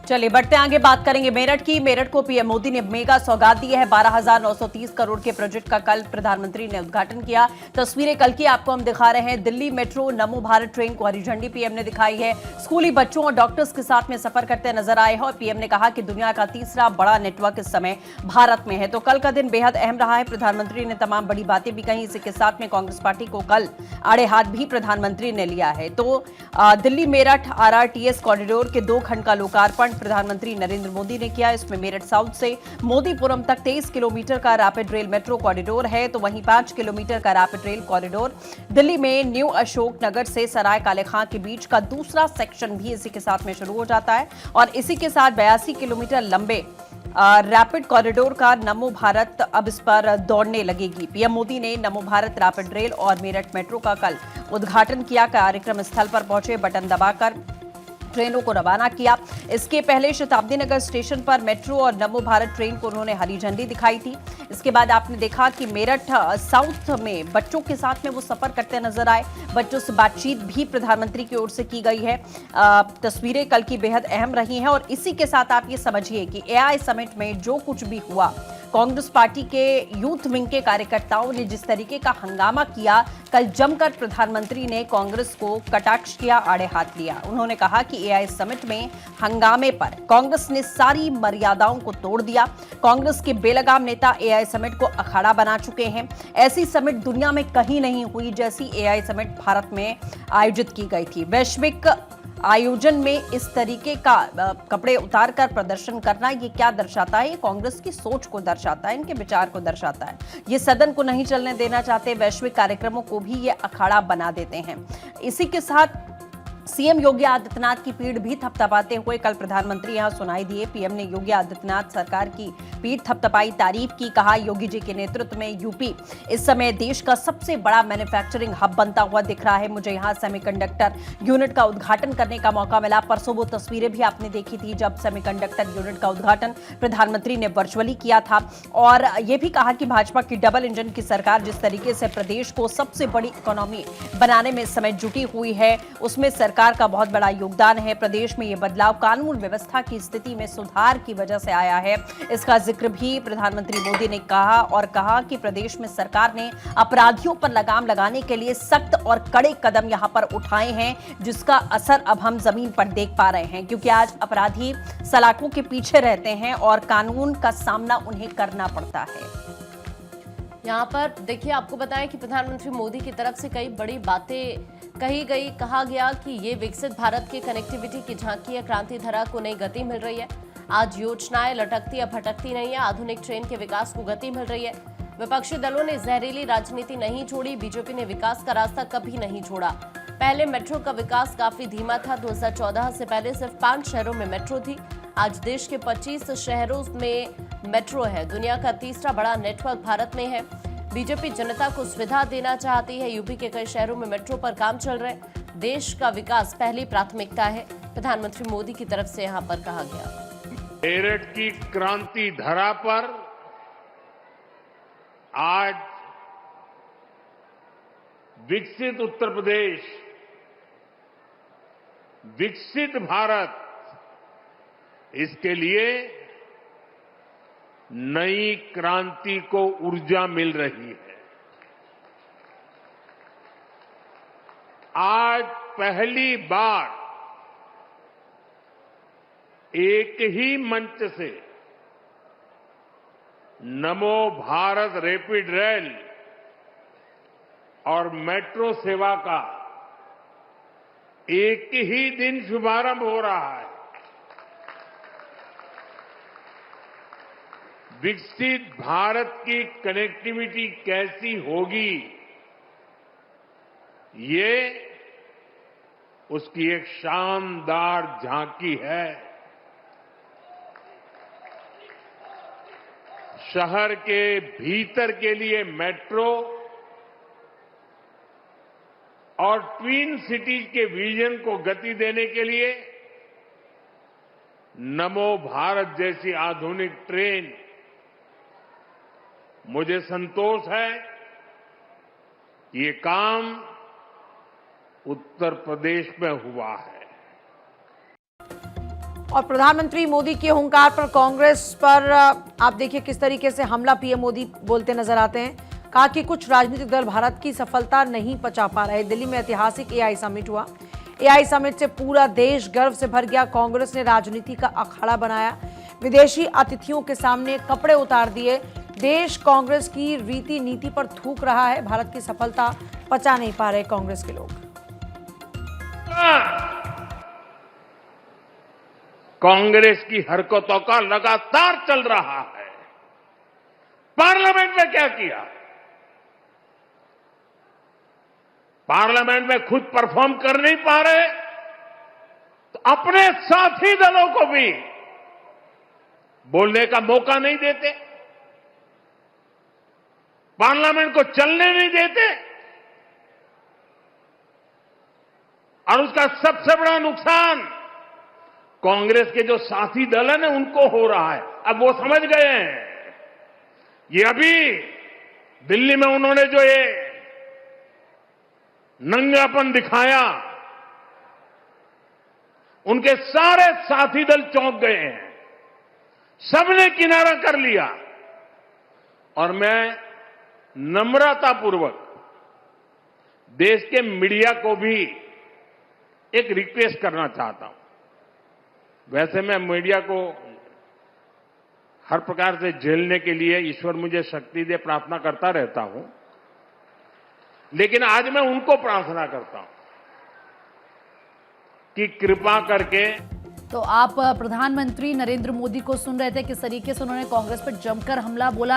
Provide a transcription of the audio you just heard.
चलिए बढ़ते आगे, बात करेंगे मेरठ की। मेरठ को पीएम मोदी ने मेगा सौगात दी है। 12,930 करोड़ के प्रोजेक्ट का कल प्रधानमंत्री ने उद्घाटन किया। तस्वीरें कल की आपको हम दिखा रहे हैं। दिल्ली मेट्रो नमो भारत ट्रेन को हरी झंडी पीएम ने दिखाई है। स्कूली बच्चों और डॉक्टर्स के साथ में सफर करते नजर आए हैं और पीएम ने कहा कि दुनिया का तीसरा बड़ा नेटवर्क इस समय भारत में है। तो कल का दिन बेहद अहम रहा है। प्रधानमंत्री ने तमाम बड़ी बातें भी कही। इसी के साथ में कांग्रेस पार्टी को कल आड़े हाथ भी प्रधानमंत्री ने लिया है। तो दिल्ली मेरठ आरआरटीएस कॉरिडोर के 2 खंड का लोकार्पण प्रधानमंत्री नरेंद्र मोदी ने किया। इसमें मेरठ साउथ से मोदीपुरम तक 23 किलोमीटर का रैपिड रेल मेट्रो कॉरिडोर है, तो वहीं 5 किलोमीटर का रैपिड रेल कॉरिडोर दिल्ली में न्यू अशोक नगर से सराय काले खां के बीच का दूसरा सेक्शन भी इसी के साथ में शुरू हो जाता है। और इसी के साथ 82 किलोमीटर लंबे रैपिड कॉरिडोर का नमो भारत अब इस पर दौड़ने लगेगी। पीएम मोदी ने नमो भारत रैपिड रेल और मेरठ मेट्रो का कल उद्घाटन किया। कार्यक्रम स्थल पर पहुंचे, बटन दबाकर ट्रेनों को रवाना किया। इसके पहले शताब्दी नगर स्टेशन पर मेट्रो और नमो भारत ट्रेन को उन्होंने हरी झंडी दिखाई थी। इसके बाद आपने देखा कि मेरठ साउथ में बच्चों के साथ में वो सफर करते नजर आए। बच्चों से बातचीत भी प्रधानमंत्री की ओर से की गई है। तस्वीरें कल की बेहद अहम रही हैं। और इसी के साथ आप ये समझिए कि एआई समिट में जो कुछ भी हुआ, कांग्रेस पार्टी के यूथ विंग के कार्यकर्ताओं ने जिस तरीके का हंगामा किया, कल जमकर प्रधानमंत्री ने कांग्रेस को कटाक्ष किया, आड़े हाथ लिया। उन्होंने कहा कि एआई समिट में हंगामे पर कांग्रेस ने सारी मर्यादाओं को तोड़ दिया। कांग्रेस के बेलगाम नेता एआई समिट को अखाड़ा बना चुके हैं। ऐसी समिट दुनिया में कहीं नहीं हुई जैसी एआई समिट भारत में आयोजित की गई थी। वैश्विक आयोजन में इस तरीके का कपड़े उतारकर प्रदर्शन करना, ये क्या दर्शाता है? ये कांग्रेस की सोच को दर्शाता है, इनके विचार को दर्शाता है। ये सदन को नहीं चलने देना चाहते, वैश्विक कार्यक्रमों को भी ये अखाड़ा बना देते हैं। इसी के साथ सीएम योगी आदित्यनाथ की पीठ भी थपथपाते हुए कल प्रधानमंत्री यहां सुनाई दिए। पीएम ने योगी आदित्यनाथ सरकार की पीठ थपथपाई, तारीफ की। कहा योगी जी के नेतृत्व में यूपी इस समय देश का सबसे बड़ा मैन्युफैक्चरिंग हब बनता हुआ दिख रहा है। मुझे यहां सेमीकंडक्टर यूनिट का उद्घाटन करने का मौका मिला। परसों वो तस्वीरें भी आपने देखी थी जब सेमीकंडक्टर यूनिट का उद्घाटन प्रधानमंत्री ने वर्चुअली किया था। और यह भी कहा कि भाजपा की डबल इंजन की सरकार जिस तरीके से प्रदेश को सबसे बड़ी इकोनॉमी बनाने में इस समय जुटी हुई है, उसमें सरकार का बहुत बड़ा योगदान है। प्रदेश में यह बदलाव कानून व्यवस्था की स्थिति में सुधार की वजह से आया है। इसका जिक्र भी प्रधानमंत्री मोदी ने कहा और कहा कि प्रदेश में सरकार ने अपराधियों पर लगाम लगाने के लिए सख्त और कड़े कदम यहां पर उठाए हैं, जिसका असर अब हम जमीन पर देख पा रहे हैं। क्योंकि आज अपराधी सलाखों के पीछे रहते हैं और कानून का सामना उन्हें करना पड़ता है। यहाँ पर देखिए, आपको बताएं कि प्रधानमंत्री मोदी की तरफ से कई बड़ी बातें कही गई। कहा गया कि ये विकसित भारत की कनेक्टिविटी की झांकी है, क्रांति धारा को नई गति मिल रही है। आज योजनाएं लटकती या भटकती नहीं है, आधुनिक ट्रेन के विकास को गति मिल रही है। विपक्षी दलों ने जहरीली राजनीति नहीं छोड़ी, बीजेपी ने विकास का रास्ता कभी नहीं छोड़ा। पहले मेट्रो का विकास काफी धीमा था। 2014 से पहले सिर्फ 5 शहरों में मेट्रो थी। आज देश के 25 शहरों में मेट्रो है। दुनिया का तीसरा बड़ा नेटवर्क भारत में है। बीजेपी जनता को सुविधा देना चाहती है। यूपी के कई शहरों में मेट्रो पर काम चल रहे हैं। देश का विकास पहली प्राथमिकता है, प्रधानमंत्री मोदी की तरफ से यहां पर कहा गया। मेरठ की क्रांति धरा पर आज विकसित उत्तर प्रदेश, विकसित भारत, इसके लिए नई क्रांति को ऊर्जा मिल रही है। आज पहली बार एक ही मंच से नमो भारत रैपिड रेल और मेट्रो सेवा का एक ही दिन शुभारंभ हो रहा है। विकसित भारत की कनेक्टिविटी कैसी होगी, ये उसकी एक शानदार झांकी है। शहर के भीतर के लिए मेट्रो और ट्विन सिटीज के विजन को गति देने के लिए नमो भारत जैसी आधुनिक ट्रेन, मुझे संतोष है कि ये काम उत्तर प्रदेश में हुआ है। और प्रधानमंत्री मोदी के हुंकार पर कांग्रेस पर आप देखिए किस तरीके से हमला पीएम मोदी बोलते नजर आते हैं। कहा कि कुछ राजनीतिक दल भारत की सफलता नहीं पचा पा रहे। दिल्ली में ऐतिहासिक एआई समिट हुआ। एआई समिट से पूरा देश गर्व से भर गया। कांग्रेस ने राजनीति का अखाड़ा बनाया। विदेशी अतिथियों के सामने कपड़े उतार दिए। देश कांग्रेस की रीति नीति पर थूक रहा है। भारत की सफलता पचा नहीं पा रहे कांग्रेस के लोग। कांग्रेस की हरकतों का लगातार चल रहा है। पार्लियामेंट में क्या किया? पार्लियामेंट में खुद परफॉर्म कर नहीं पा रहे तो अपने साथी दलों को भी बोलने का मौका नहीं देते, पार्लियामेंट को चलने नहीं देते। और उसका सबसे बड़ा नुकसान कांग्रेस के जो साथी दल है ना उनको हो रहा है। अब वो समझ गए हैं। ये अभी दिल्ली में उन्होंने जो ये नंगापन दिखाया, उनके सारे साथी दल चौंक गए हैं। सबने किनारा कर लिया। और मैं नम्रतापूर्वक देश के मीडिया को भी एक रिक्वेस्ट करना चाहता हूं। वैसे मैं मीडिया को हर प्रकार से झेलने के लिए ईश्वर मुझे शक्ति दे प्रार्थना करता रहता हूं, लेकिन आज मैं उनको प्रार्थना करता हूं कि कृपा करके। तो आप प्रधानमंत्री नरेंद्र मोदी को सुन रहे थे किस तरीके से उन्होंने कांग्रेस पर जमकर हमला बोला।